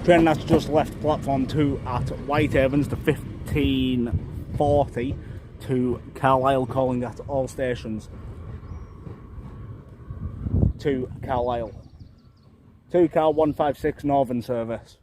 Train that's just left platform 2 at Whitehavens, the 1540 to Carlisle, calling at all stations. To Carlisle. 2 car 156 Northern service.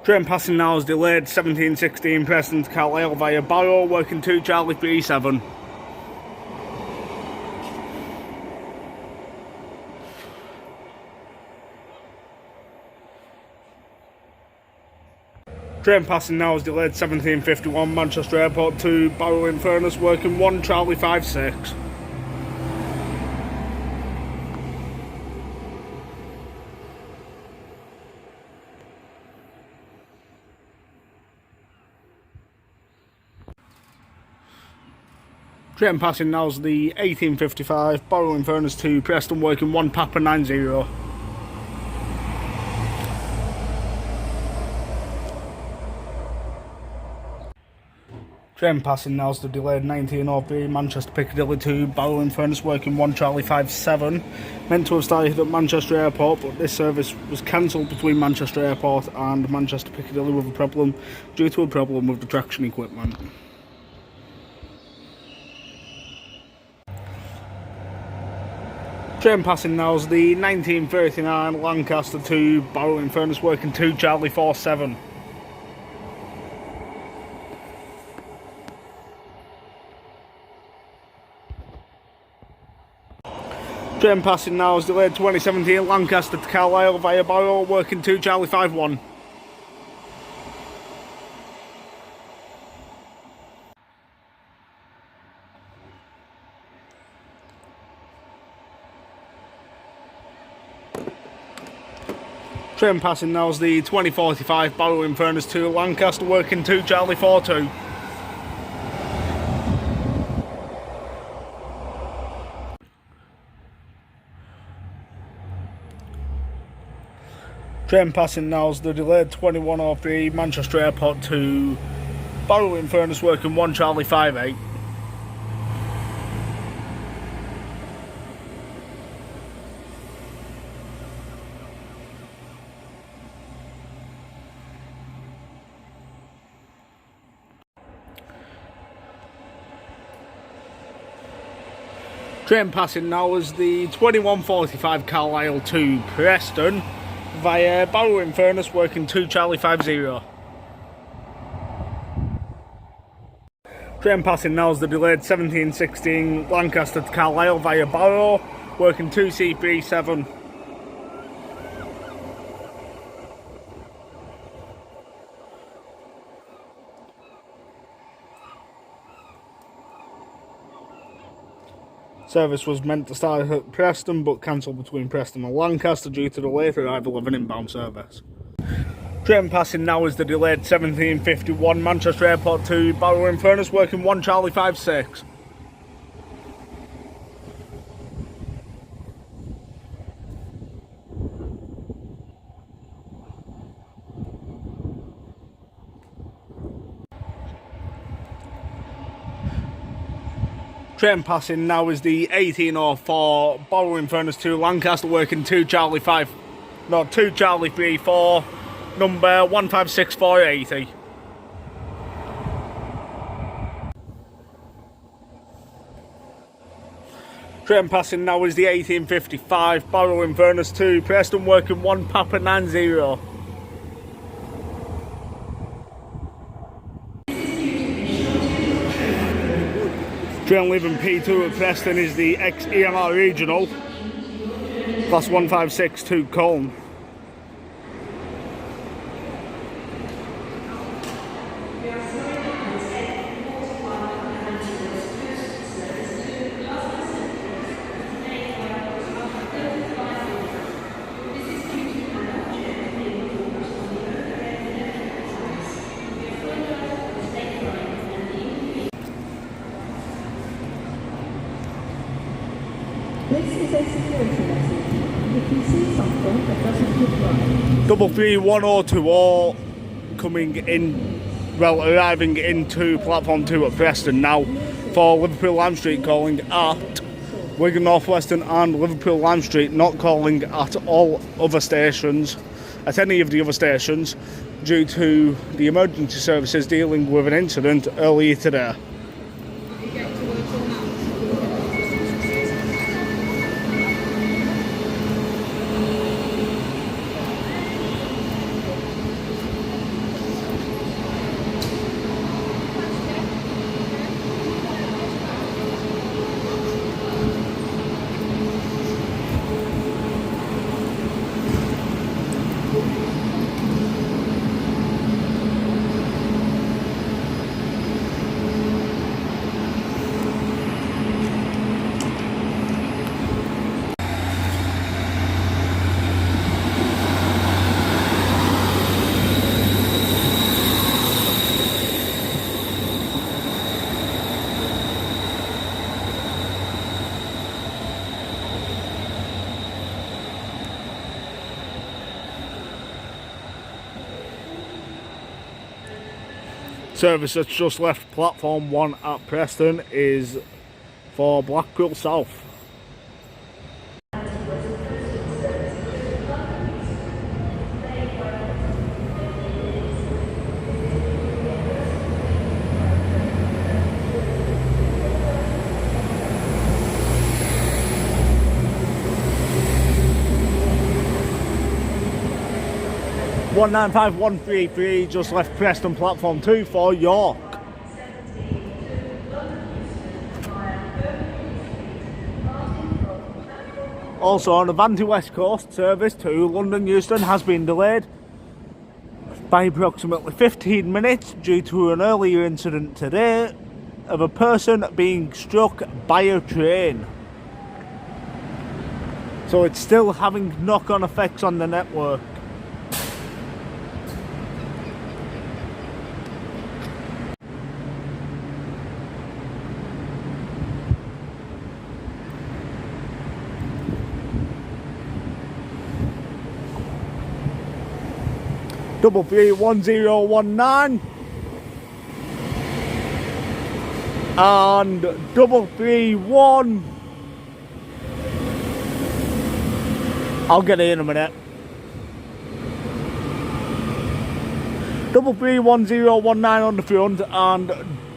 Train passing now is delayed 1716 Preston to Carlisle via Barrow, working 2 Charlie 37. Train passing now is delayed 1751 Manchester Airport to Barrow in Furness, working 1 Charlie 56. Train passing now is the 1855 Barrow in Furness to Preston, working 1 Papa 90. Train passing now is the delayed 1903 Manchester Piccadilly to Barrow in Furness, working 1 Charlie 57. Meant to have started at Manchester Airport, but this service was cancelled between Manchester Airport and Manchester Piccadilly due to a problem with the traction equipment. Train passing now is the 1939 Lancaster to Barrow in Furness, working 2 Charlie 47. Train passing now is delayed 2017 Lancaster to Carlisle via Barrow, working 2 Charlie 51. Train passing now is the 2045 Barrow in Furness to Lancaster, working 2 Charlie 42. Train passing now is the delayed 2103 Manchester Airport to Barrow in Furness, working 1 Charlie 58. Train passing now is the 2145 Carlisle to Preston via Barrow in Furness, working 2 Charlie 50. Train passing now is the delayed 1716 Lancaster to Carlisle via Barrow, working 2 C37. Service was meant to start at Preston but cancelled between Preston and Lancaster due to the late arrival of an inbound service. Train passing now is the delayed 1751 Manchester Airport to Barrow in Furness, working 1 Charlie 56. Train passing now is the 1804 Barrow in Furness to Lancaster, working 2 Charlie 34, number 156480. Train passing now is the 1855 Barrow in Furness to Preston, working 1 Papa 90. Train leaving P2 at Preston is the ex-EMR Regional, class 1562 Colne. This is a security message. If you see something that doesn't look right, 33120 coming in, well, arriving into platform 2 at Preston now for Liverpool Lime Street, calling at Wigan North Western and Liverpool Lime Street, not calling at all other stations, at any of the other stations, due to the emergency services dealing with an incident earlier today. Service that's just left platform 1 at Preston is for Blackpool South. One 95133 just left Preston platform 2 for York. Also on the Avanti West Coast, service to London Euston has been delayed by approximately 15 minutes due to an earlier incident today of a person being struck by a train. So it's still having knock-on effects on the network. Double 31019 and 331. I'll get it in a minute. 3311019 on the front and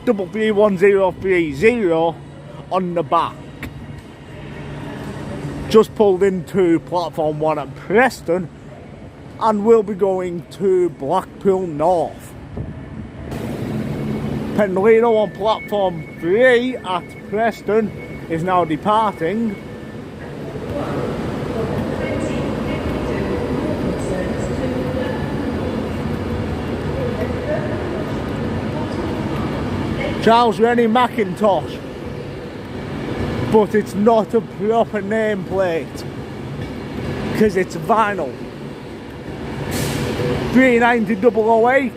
3311030 on the back. Just pulled into platform 1 at Preston and will be going to Blackpool North. Pendolino on platform 3 at Preston is now departing. Charles Rennie Macintosh, but it's not a proper nameplate because it's vinyl. 39008.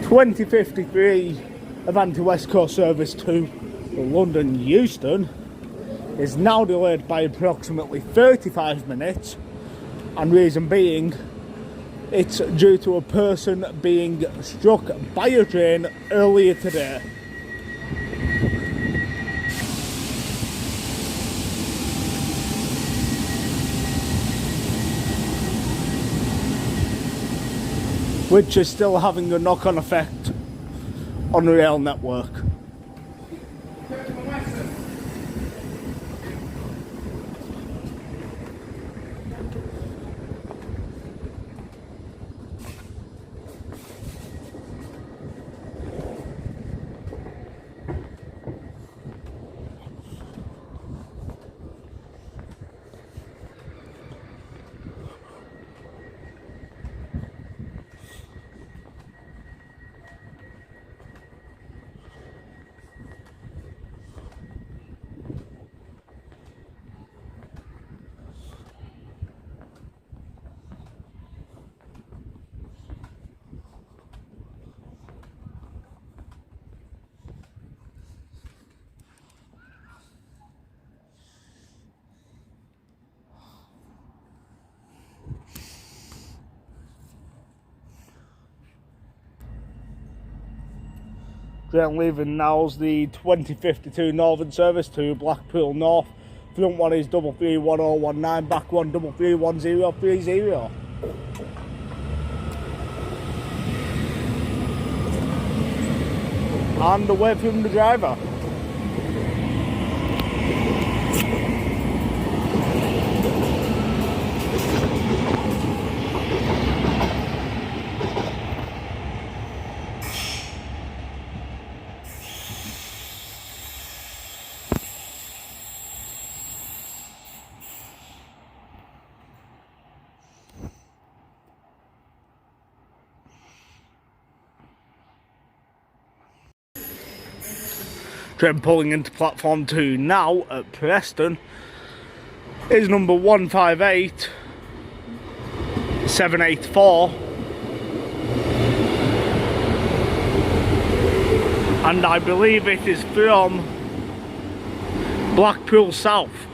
(2053) Avanti West Coast service to London Euston is now delayed by approximately 35 minutes, and reason being it's due to a person being struck by a train earlier today. which is still having a knock-on effect on the rail network. Train leaving now's the 2052 Northern service to Blackpool North. Front one is 331019, back one 331030. And away from the driver. Train pulling into platform 2 now at Preston is number 158784, and I believe it is from Blackpool South.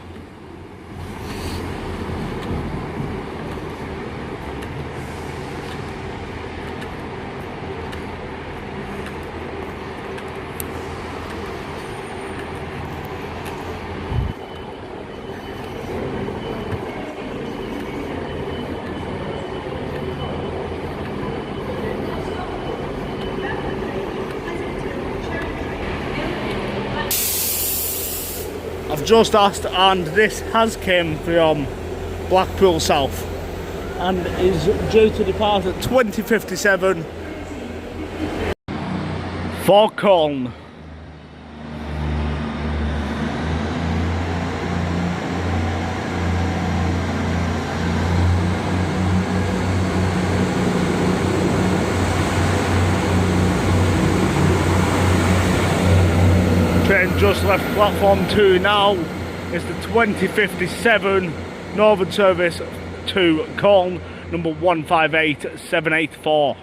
I've just asked, and this has came from Blackpool South and is due to depart at 2057 for Colne. Train just left platform 2 now. It's the 2057 Northern service to Colne, number 158784.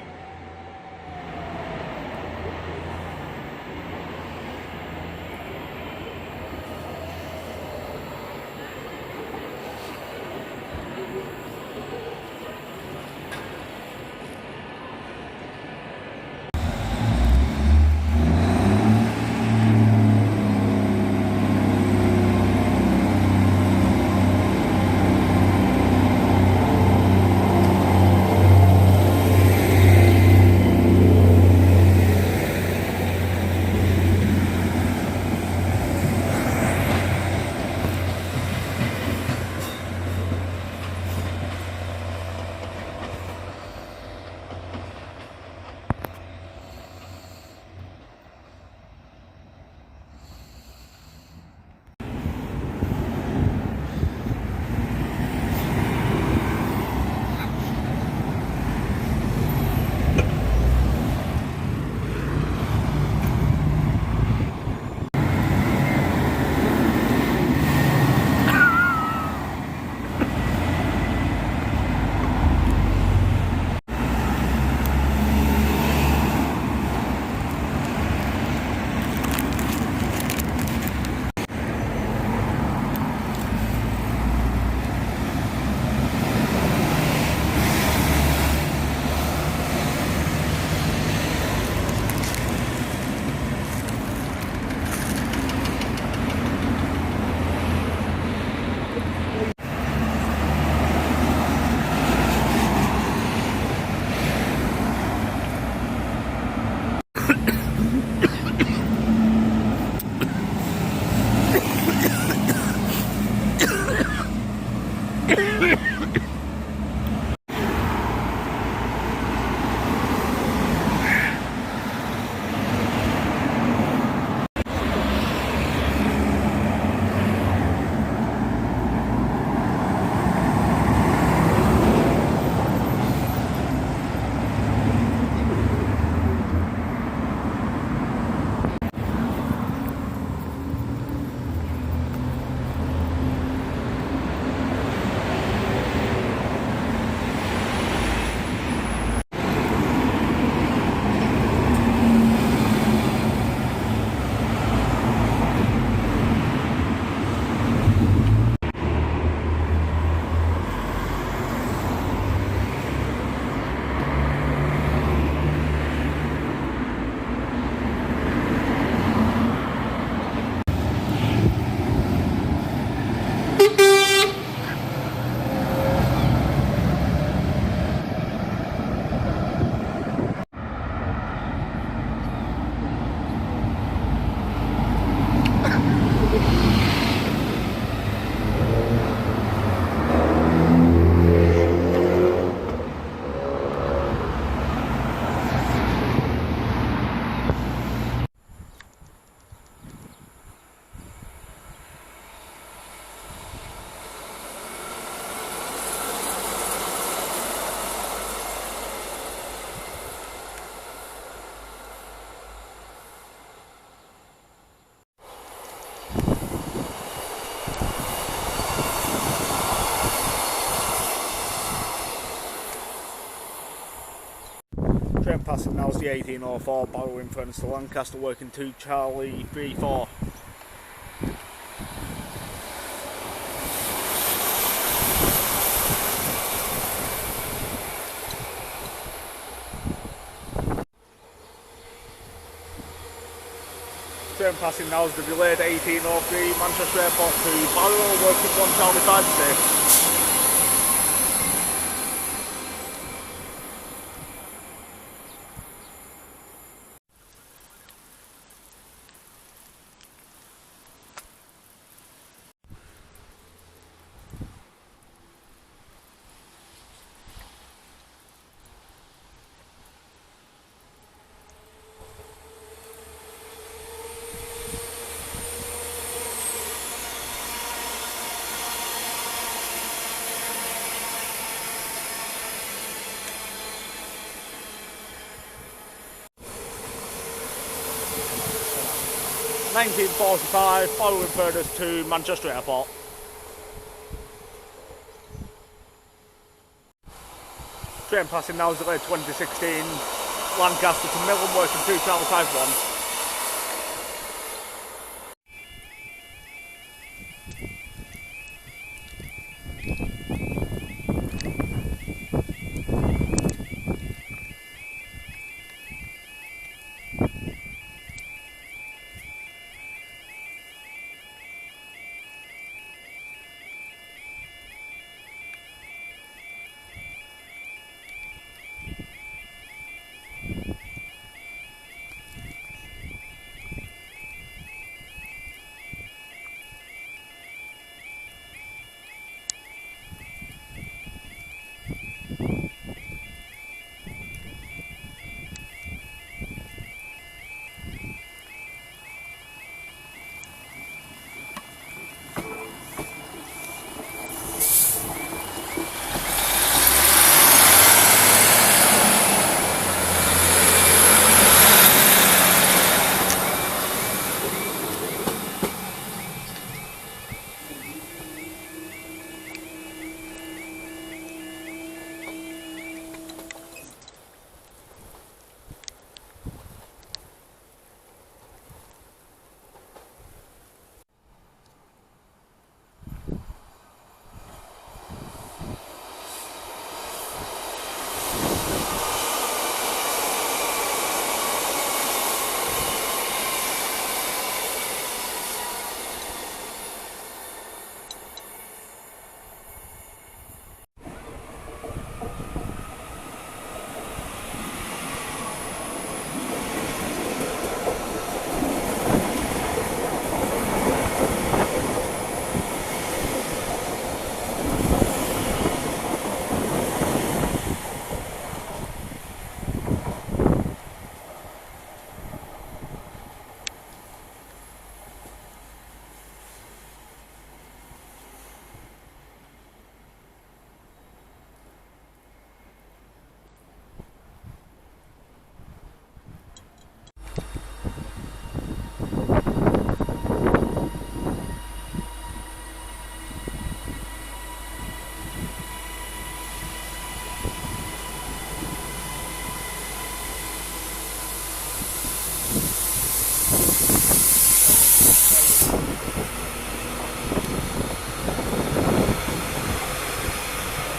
Train passing now is the 1804 borrowing furnace to Lancaster, working 2 Charlie 34. Train passing now is the delayed 1803 Manchester Airport to Barrow, working 1 Charlie 56. (1945) following furnace to Manchester Airport. Train passing now is delayed 2016 Lancaster to Millen, working 2 Charlie 51.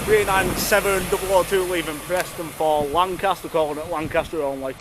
397002 leaving Preston for Lancaster, calling it Lancaster only.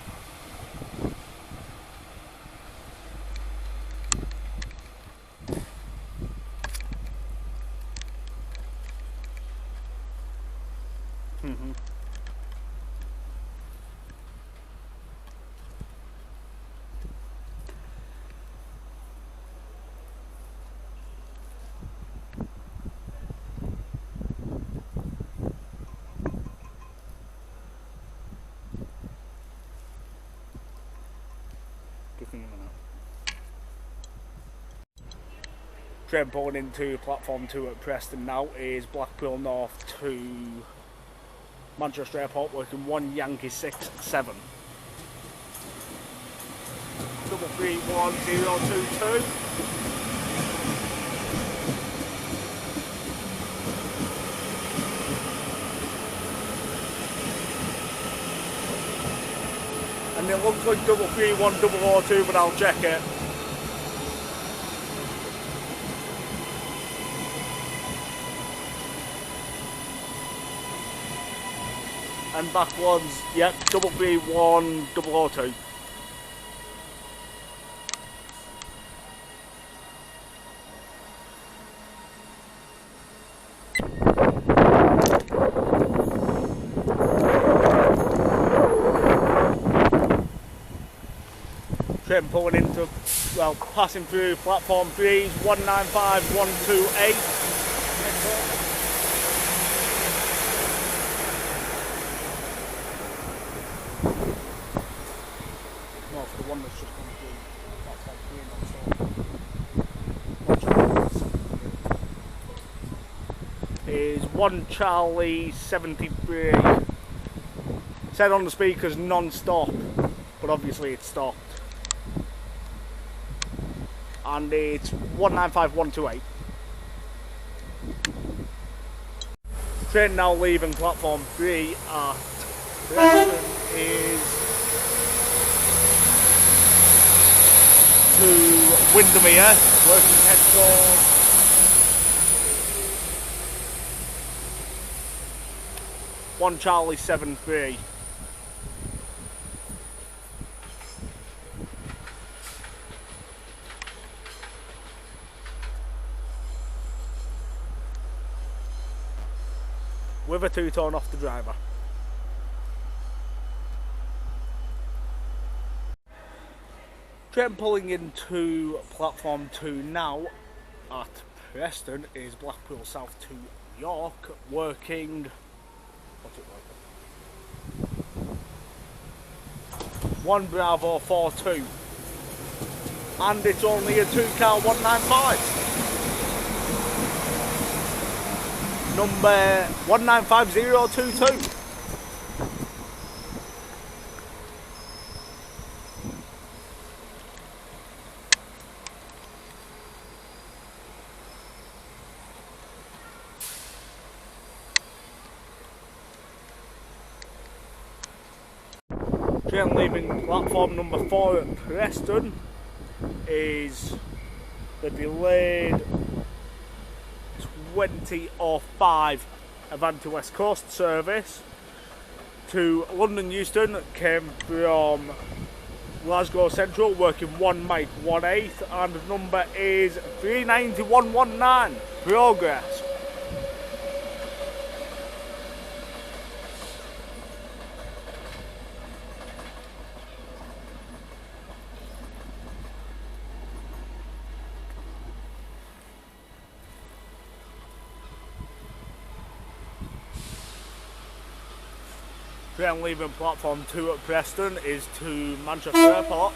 Train pulling into platform 2 at Preston now is Blackpool North to Manchester Airport, working 1 Yankee 67. 331022. And it looks like 331002, but I'll check it. And back ones, yep, 331002. Train pulling into, well, passing through platform 3's 195128. No, for the one that's just gone through platform 3 is 1 Charlie 73. Said on the speakers non-stop, but obviously it's stopped. And it's 195128. Train now leaving platform 3 at Preston is to Windermere, working head towards One Charlie 73. With a two-tone off the driver. Train pulling into platform 2 now at Preston is Blackpool South to York, working, what's it like? 1 Bravo 42. And it's only a 2-car 195. Number 195022. Train leaving platform number 4 at Preston is the delayed 2005 Avanti West Coast service to London Euston. Came from Glasgow Central, working 1 Mike 18, and the number is 390119. Progress. Train leaving platform 2 at Preston is to Manchester Airport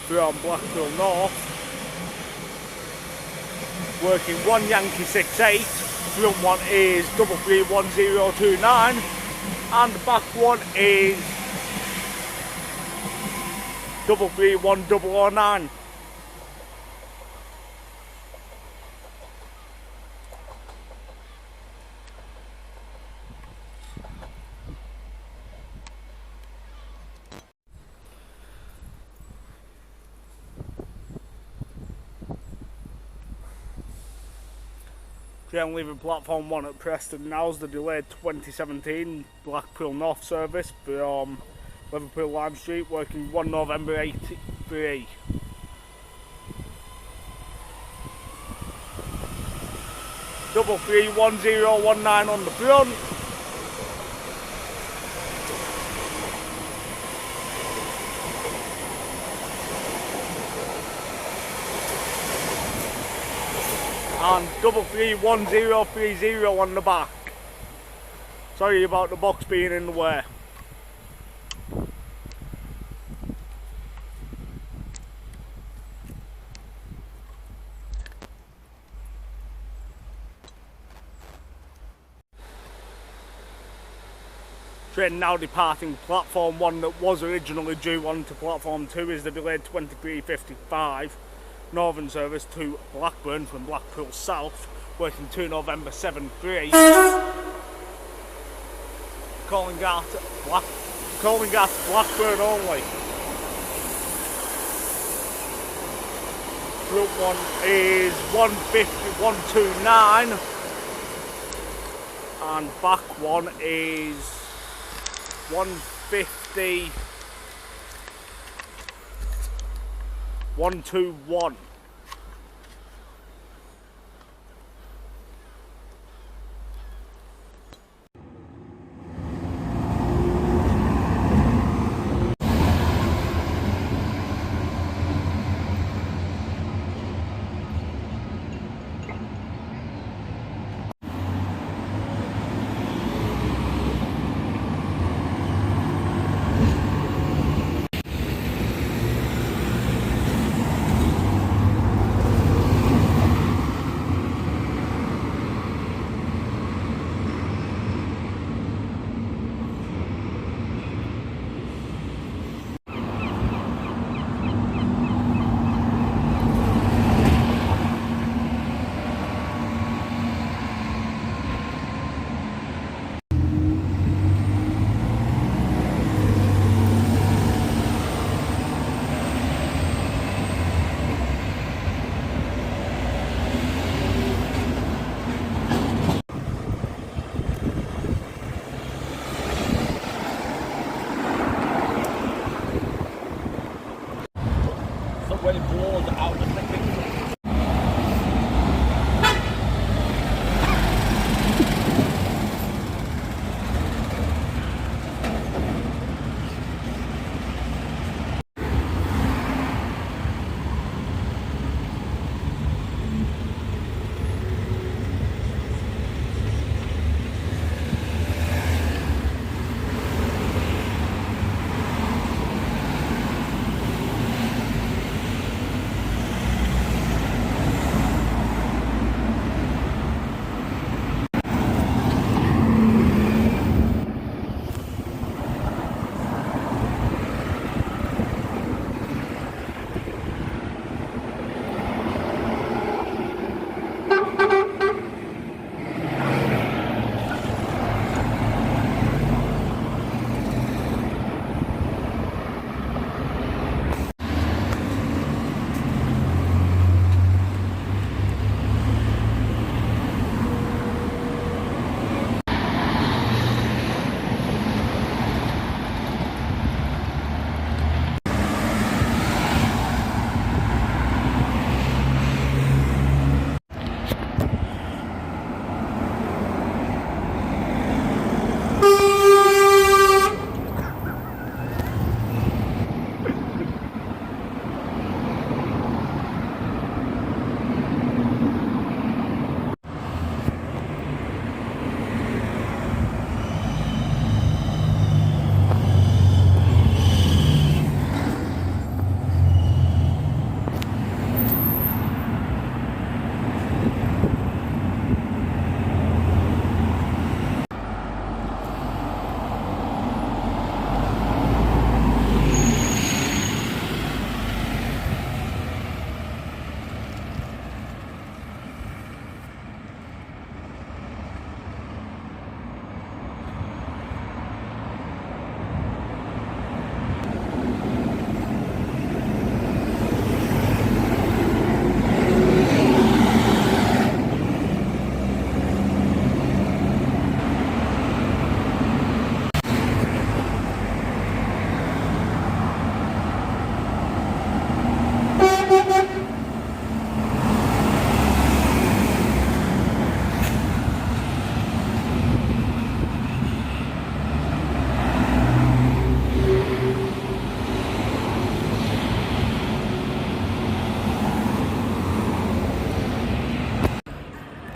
from Blackpool North, working 1 Yankee 68. Front one is 331029 and back one is 331009. Train leaving platform 1 at Preston. Now's the delayed 2017 Blackpool North service from Liverpool Lime Street, working 1 November 83. Double 31019 on the front. And double 31030 on the back. Sorry about the box being in the way. Train now departing platform 1 that was originally due on to platform 2 is the delayed 2355 Northern service to Blackburn from Blackpool South, working 2 November 73. Calling at Blackburn only. Route 1 is 150-129 and back 1 is 150-121.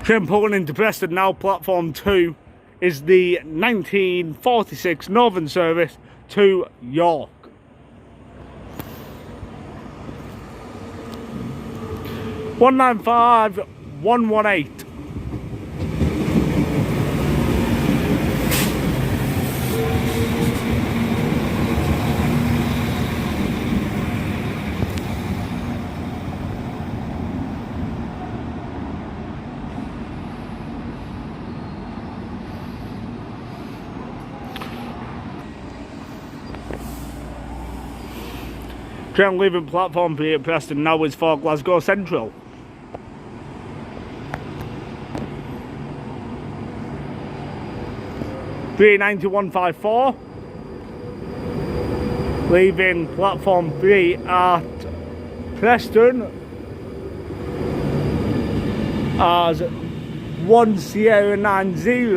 Train pulling into Preston now, platform 2 is the 1946 Northern service to York. One 195 118. Train leaving platform 3 at Preston now is for Glasgow Central. (39154) leaving platform 3 at Preston as 1 Sierra 90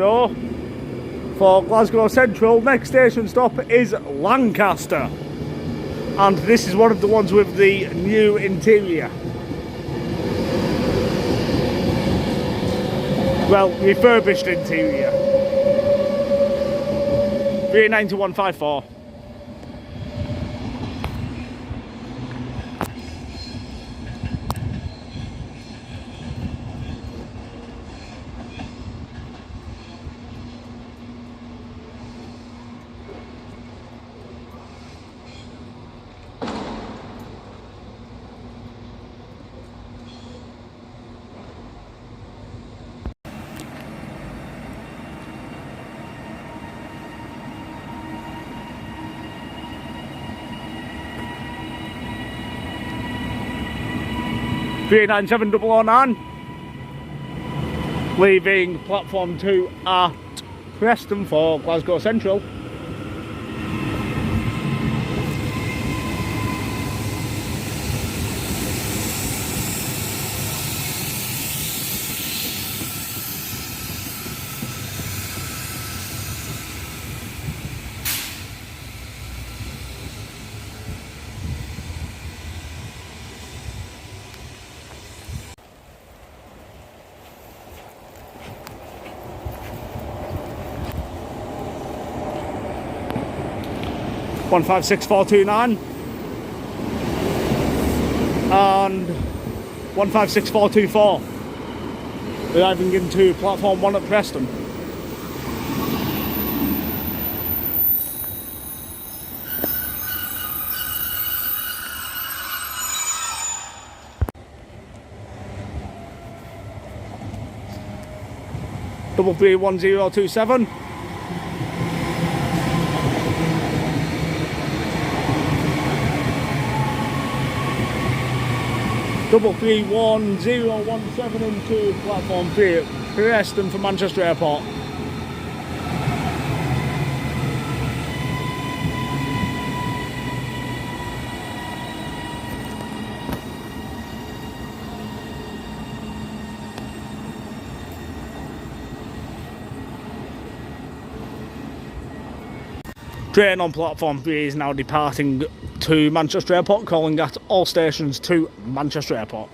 for Glasgow Central. Next station stop is Lancaster, and this is one of the ones with the new interior. Well, refurbished interior. 39154. (397,009) leaving platform 2 at Preston for Glasgow Central. One 156429 and 156424 arriving into platform 1 at Preston. Double 31027. Double 31017 into platform 3 at Preston for Manchester Airport. Train on platform 3 is now departing to Manchester Airport, calling at all stations to Manchester Airport.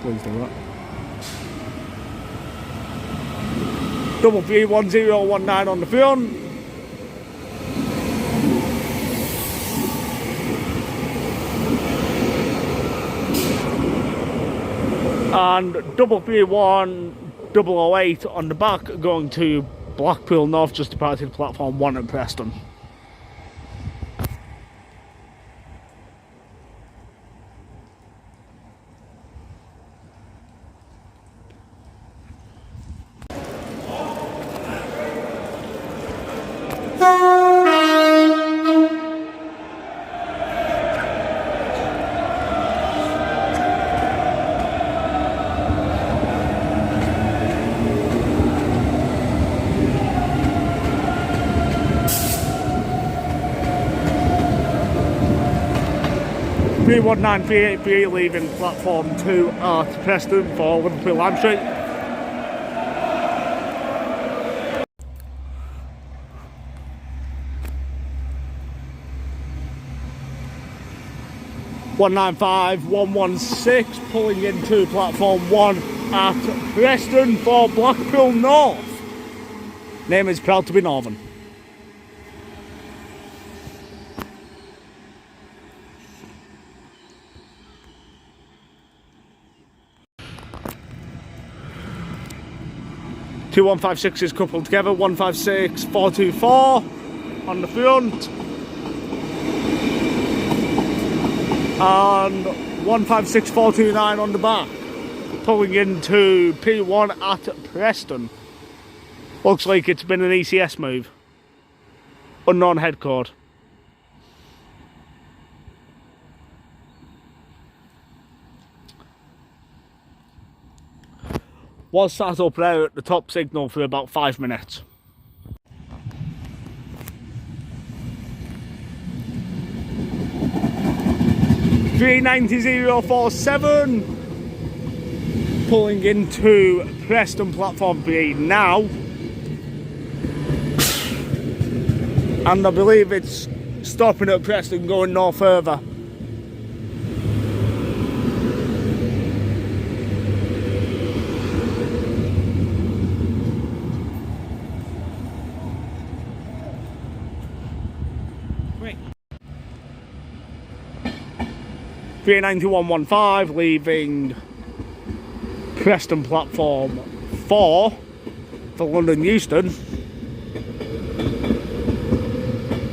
Please do it. Double 31019 on the front. And double 31008 on the back, going to Blackpool North, just departed platform 1 at Preston. 31938 leaving platform 2 at Preston for Liverpool Lime Street. (195-116) pulling into platform 1 at Preston for Blackpool North. Name is proud to be Northern. Two 156s coupled together, 156-424 on the front. And 156-429 on the back. Pulling into P1 at Preston. Looks like it's been an ECS move. Unknown head code. Was sat up there at the top signal for about 5 minutes. (390-047) pulling into Preston platform 3 now, and I believe it's stopping at Preston going no further. Great. 39115 leaving Preston platform 4 for London Euston.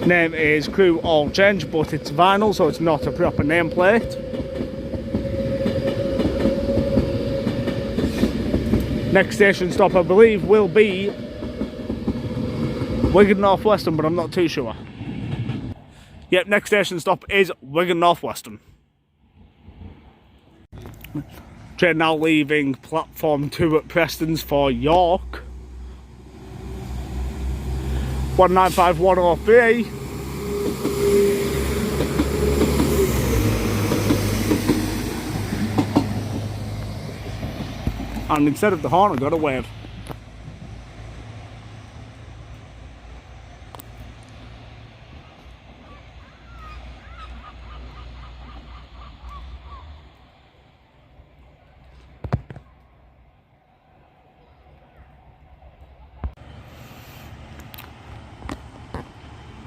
Name is Crew All Change, but it's vinyl, so it's not a proper nameplate. Next station stop, I believe, will be Wigan North Western, but I'm not too sure. Yep, next station stop is Wigan North Western. Train now leaving platform 2 at Preston's for York. 195-103. And instead of the horn, I got a wave.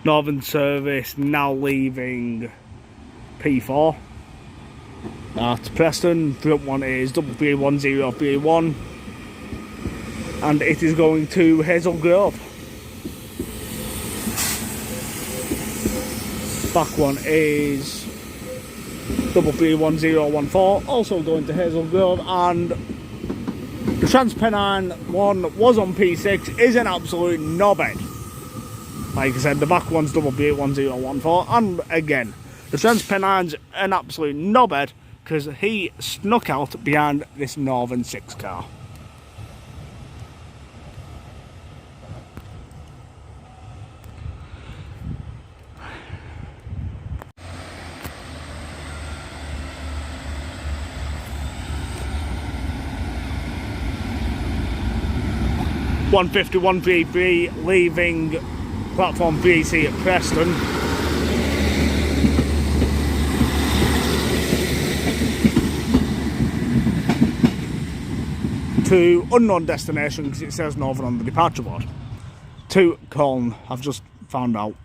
Northern service now leaving P4 at Preston. Front one is 331-031 and it is going to Hazel Grove. Back one is 331-014, also going to Hazel Grove, and the TransPennine one was on P6, is an absolute knobhead. Like I said, the back one's 381-014, and again, the TransPennine's an absolute knobhead because he snuck out behind this Northern 6 car. (150-133) leaving platform 3C at Preston. To unknown destination because it says Northern on the departure board. To Colne, I've just found out.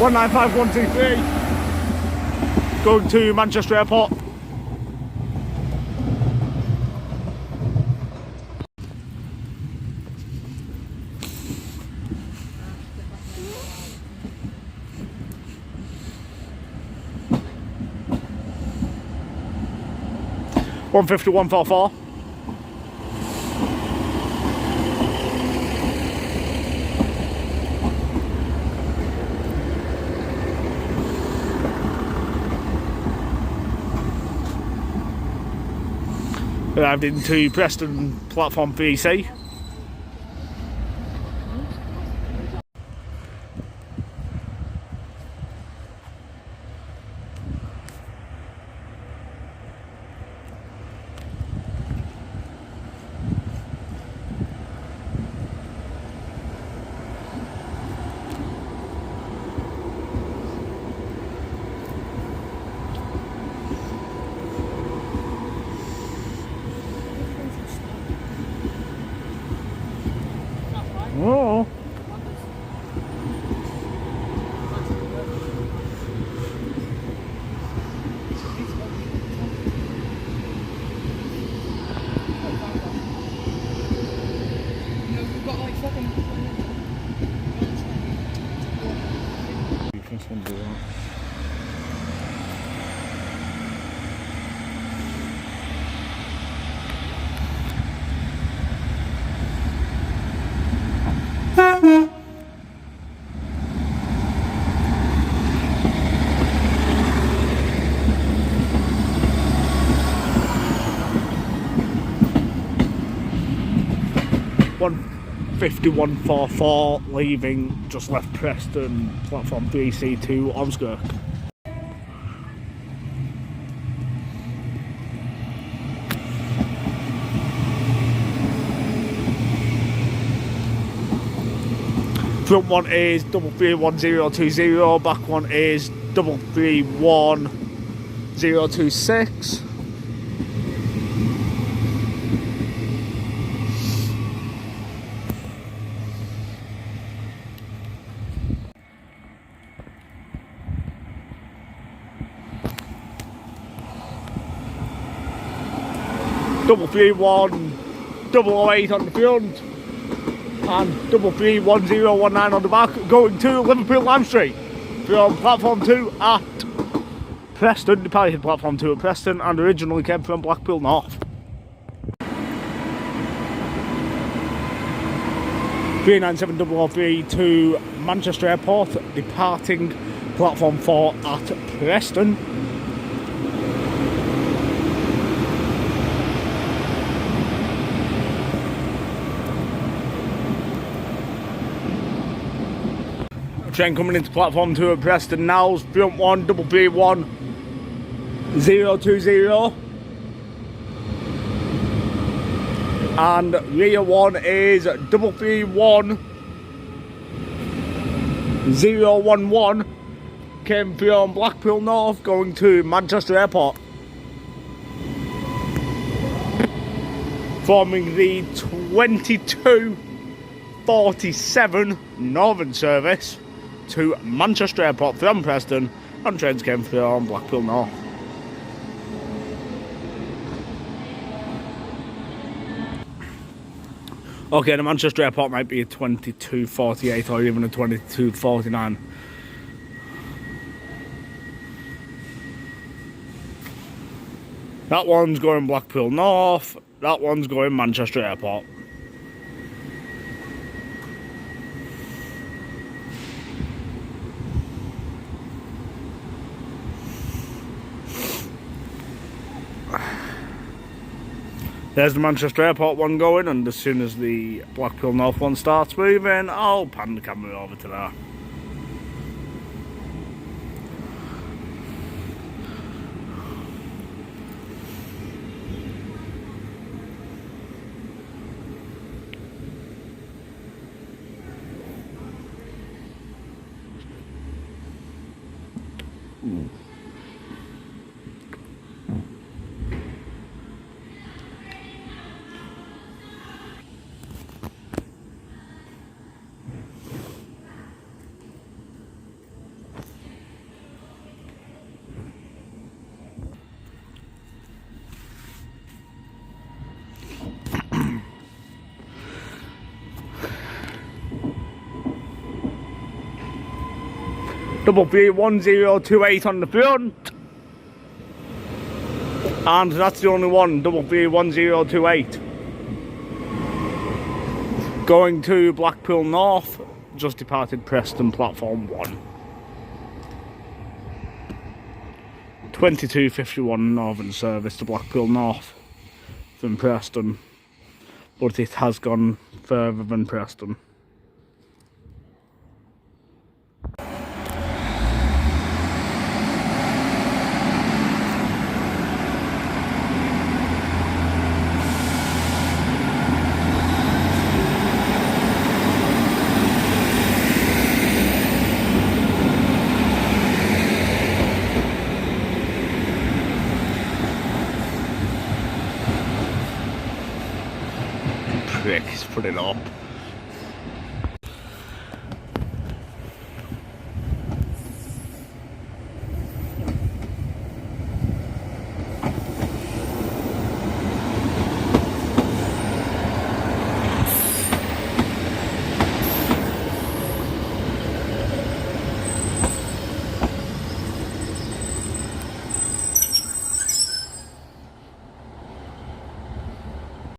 (195-123) going to Manchester Airport. 150, 144. Arrived into Preston platform 3C. Oh. One 5144 leaving, just left Preston platform 3C to Ormskirk. Front one is 331020, back one is 331026. Double 008 on the front and 331019 on the back, going to Liverpool Lime Street from platform 2 at Preston. Departed platform 2 at Preston and originally came from Blackpool North. 397003 to Manchester Airport, departing platform 4 at Preston. Train coming into platform 2 at Preston now. Front one 331020 and rear one is 331011. Came from Blackpool North going to Manchester Airport, forming the 2247 Northern service to Manchester Airport from Preston, and trains came from Blackpool North. Okay, the Manchester Airport might be a 2248 or even a 2249. That one's going Blackpool North, that one's going Manchester Airport. There's the Manchester Airport one going, and as soon as the Blackpool North one starts moving, I'll pan the camera over to there. Double 1028 on the front. And that's the only one, WB1028. Going to Blackpool North, just departed Preston, platform 1. 2251 Northern service to Blackpool North from Preston, but it has gone further than Preston. Prick, he's put it up.